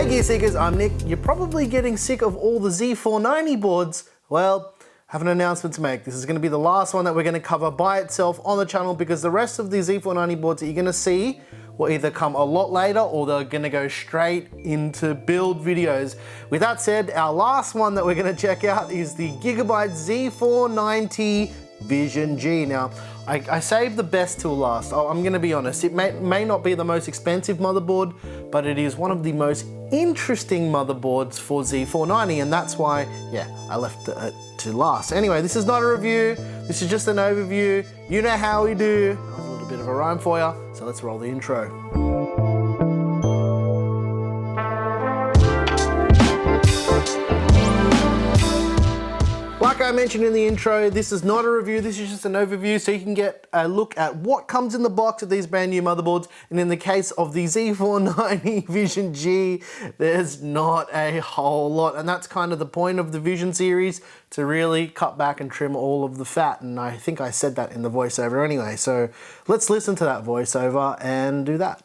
Gear Seekers, I'm Nick. You're probably getting sick of all the Z490 boards. Well, I have an announcement to make. This is going to be the last one that we're going to cover by itself on the channel, because the rest of the Z490 boards that you're going to see will either come a lot later or they're going to go straight into build videos. With that said, our last one that we're going to check out is the Gigabyte Z490 Vision G. Now, I saved the best till last. I'm going to be honest. It may not be the most expensive motherboard, but it is one of the most interesting motherboards for Z490, and that's why, yeah, I left it to last. Anyway, this is not a review. This is just an overview. You know how we do. That was a little bit of a rhyme for you, so let's roll the intro. Like I mentioned in the intro, this is not a review, this is just an overview so you can get a look at what comes in the box of these brand new motherboards. And in the case of the Z490 Vision G, there's not a whole lot. And that's kind of the point of the Vision series, to really cut back and trim all of the fat. And I think I said that in the voiceover anyway. So let's listen to that voiceover and do that.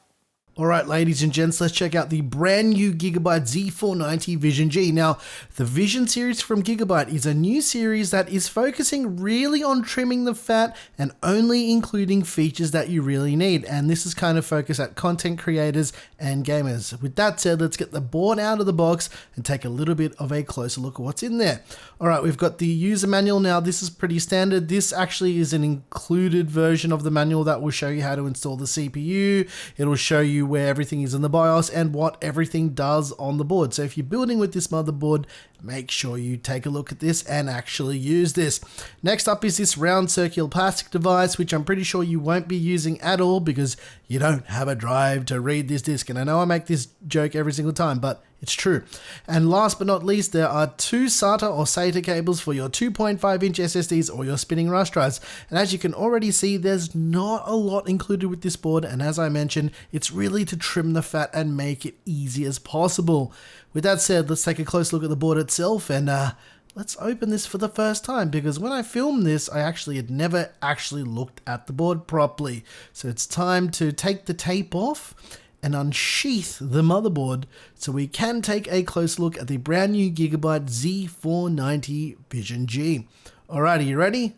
Alright, ladies and gents, let's check out the brand new Gigabyte Z490 Vision G. Now, the Vision series from Gigabyte is a new series that is focusing really on trimming the fat and only including features that you really need. And this is kind of focused at content creators and gamers. With that said, let's get the board out of the box and take a little bit of a closer look at what's in there. Alright, we've got the user manual. Now, this is pretty standard. This actually is an included version of the manual that will show you how to install the CPU. It'll show you where everything is in the BIOS and what everything does on the board. So if you're building with this motherboard, make sure you take a look at this and actually use this. Next up is this round circular plastic device, which I'm pretty sure you won't be using at all because you don't have a drive to read this disc. And I know I make this joke every single time, but it's true. And last but not least, there are two SATA or SATA cables for your 2.5-inch SSDs or your spinning rush drives. And as you can already see, there's not a lot included with this board. And as I mentioned, it's really to trim the fat and make it easy as possible. With that said, let's take a close look at the board itself and let's open this for the first time, because when I filmed this, I actually had never actually looked at the board properly. So it's time to take the tape off and unsheath the motherboard so we can take a close look at the brand new Gigabyte Z490 Vision G. Alright, are you ready?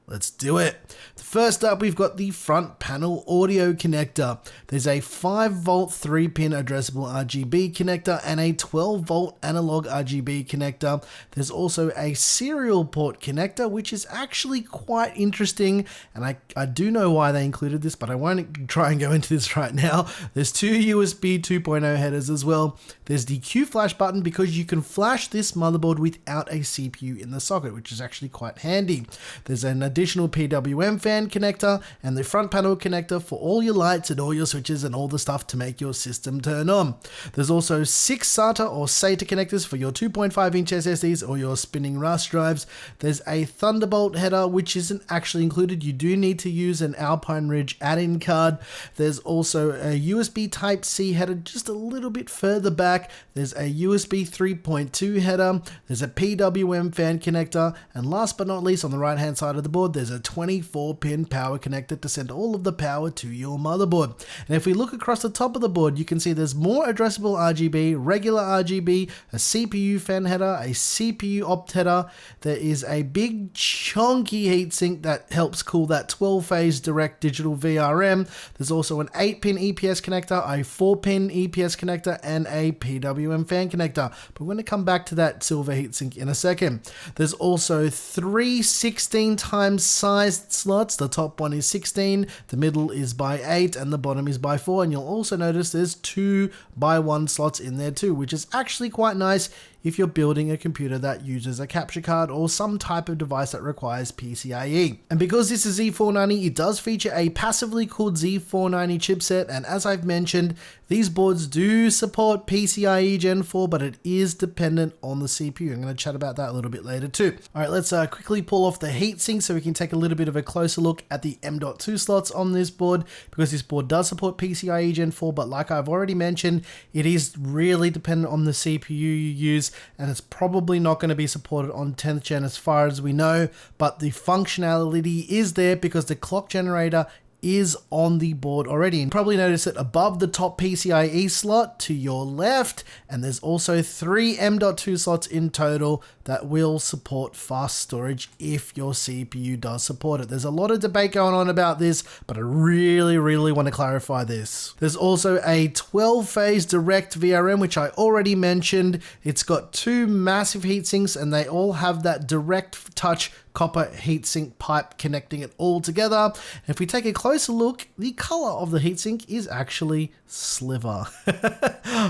Let's do it. First up, we've got the front panel audio connector. There's a 5-volt 3-pin addressable RGB connector and a 12-volt analog RGB connector. There's also a serial port connector, which is actually quite interesting, and I do know why they included this, but I won't try and go into this right now. There's two USB 2.0 headers as well. There's the Q flash button because you can flash this motherboard without a CPU in the socket, which is actually quite handy. There's an additional PWM fan connector and the front panel connector for all your lights and all your switches and all the stuff to make your system turn on. There's also 6 SATA or SATA connectors for your 2.5-inch SSDs or your spinning rush drives. There's a Thunderbolt header, which isn't actually included. You do need to use an Alpine Ridge add-in card. There's also a USB Type-C header just a little bit further back. There's a USB 3.2 header. There's a PWM fan connector. And last but not least, on the right-hand side of the board, there's a 24-pin power connector to send all of the power to your motherboard. And if we look across the top of the board, you can see there's more addressable RGB, regular RGB, a CPU fan header, a CPU opt header. There is a big chunky heatsink that helps cool that 12-phase direct digital VRM. There's also an 8-pin EPS connector, a 4-pin EPS connector, and a PWM fan connector. But we're going to come back to that silver heatsink in a second. There's also 3 16 times sized slots. The top one is 16, the middle is by 8, and the bottom is by 4. And you'll also notice there's 2 by 1 slots in there too, which is actually quite nice if you're building a computer that uses a capture card or some type of device that requires PCIe. And because this is Z490, it does feature a passively cooled Z490 chipset, and as I've mentioned, these boards do support PCIe Gen 4, but it is dependent on the CPU. I'm going to chat about that a little bit later too. Alright, let's quickly pull off the heatsink so we can take a little bit of a closer look at the M.2 slots on this board, because this board does support PCIe Gen 4, but like I've already mentioned, it is really dependent on the CPU you use, and it's probably not going to be supported on 10th gen as far as we know, but the functionality is there because the clock generator is on the board already. And probably notice it above the top PCIe slot to your left, and there's also 3 M.2 slots in total that will support fast storage if your CPU does support it. There's a lot of debate going on about this, but I really want to clarify this. There's also a 12-phase direct VRM, which I already mentioned. It's got 2 massive heatsinks, and they all have that direct touch copper heatsink pipe connecting it all together. And if we take a closer look, the color of the heatsink is actually sliver.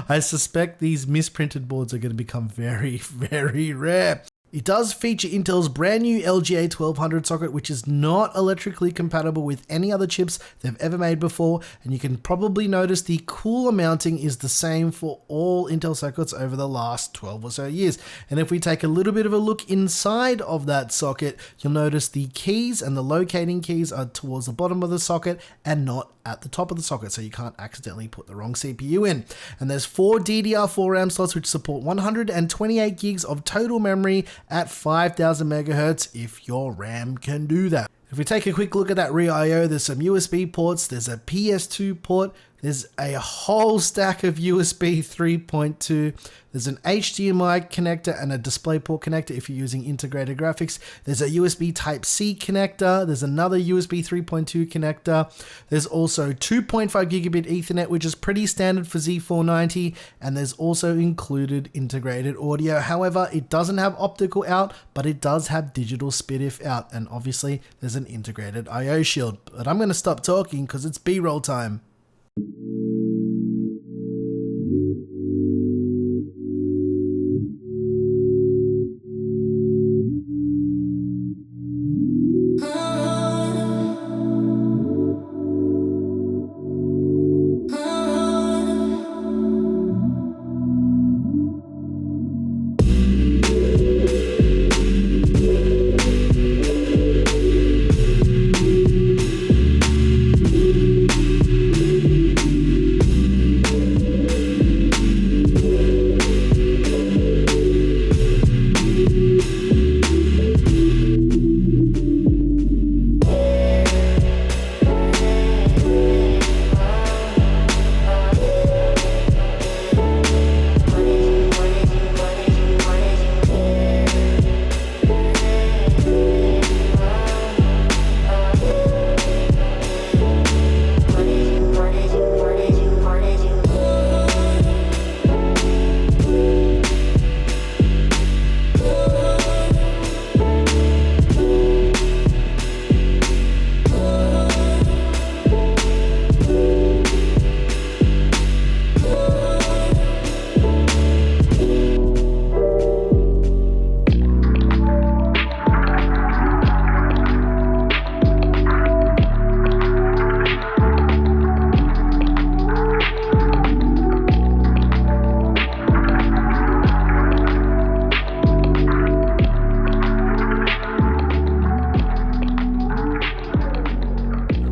I suspect these misprinted boards are going to become very rare. It does feature Intel's brand new LGA 1200 socket, which is not electrically compatible with any other chips they've ever made before, and you can probably notice the cooler mounting is the same for all Intel sockets over the last 12 or so years. And if we take a little bit of a look inside of that socket, you'll notice the keys and the locating keys are towards the bottom of the socket and not at the top of the socket, so you can't accidentally put the wrong CPU in. And there's 4 DDR4 RAM slots which support 128 gigs of total memory at 5000 megahertz if your RAM can do that. If we take a quick look at that rear I/O, there's some USB ports, there's a PS2 port, there's a whole stack of USB 3.2, there's an HDMI connector and a DisplayPort connector if you're using integrated graphics, there's a USB Type-C connector, there's another USB 3.2 connector, there's also 2.5 gigabit Ethernet, which is pretty standard for Z490, and there's also included integrated audio. However, it doesn't have optical out, but it does have digital SPDIF out, and obviously there's an integrated I/O shield. But I'm going to stop talking because it's B-roll time.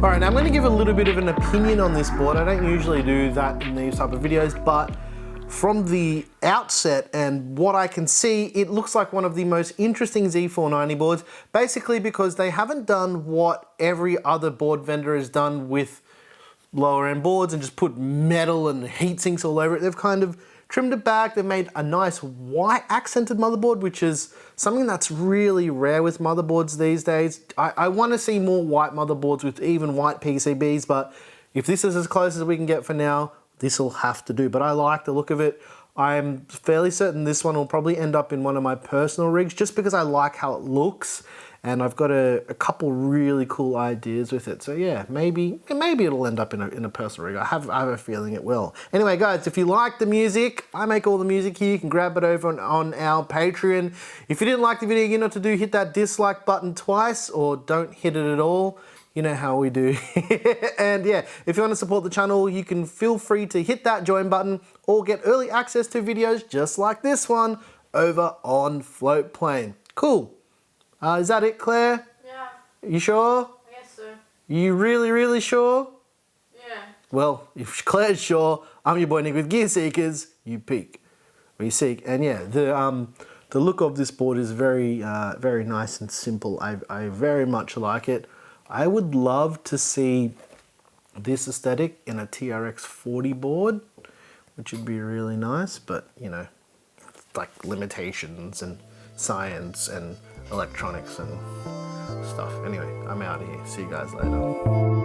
Alright, now I'm going to give a little bit of an opinion on this board. I don't usually do that in these type of videos, but from the outset and what I can see, it looks like one of the most interesting Z490 boards, basically because they haven't done what every other board vendor has done with lower end boards and just put metal and heat sinks all over it. They've kind of trimmed it back. They've made a nice white accented motherboard, which is something that's really rare with motherboards these days. I want to see more white motherboards with even white PCBs, but if this is as close as we can get for now, this will have to do. But I like the look of it. I'm fairly certain this one will probably end up in one of my personal rigs just because I like how it looks. And I've got a couple really cool ideas with it. So yeah, maybe it'll end up in a personal rig. I have a feeling it will. Anyway, guys, if you like the music, I make all the music here. You can grab it over on our Patreon. If you didn't like the video, you know what to do. Hit that dislike button twice or don't hit it at all. You know how we do. And yeah, if you want to support the channel, you can feel free to hit that join button or get early access to videos just like this one over on Floatplane. Cool. Is that it, Claire? Yeah. You sure? I guess so. You really sure? Yeah. Well, if Claire's sure, I'm your boy Nick with Gear Seekers. You peek, we seek, and yeah, the look of this board is very nice and simple. I very much like it. I would love to see this aesthetic in a TRX 40 board, which would be really nice, but you know, like limitations and science and electronics and stuff. Anyway, I'm out of here. See you guys later.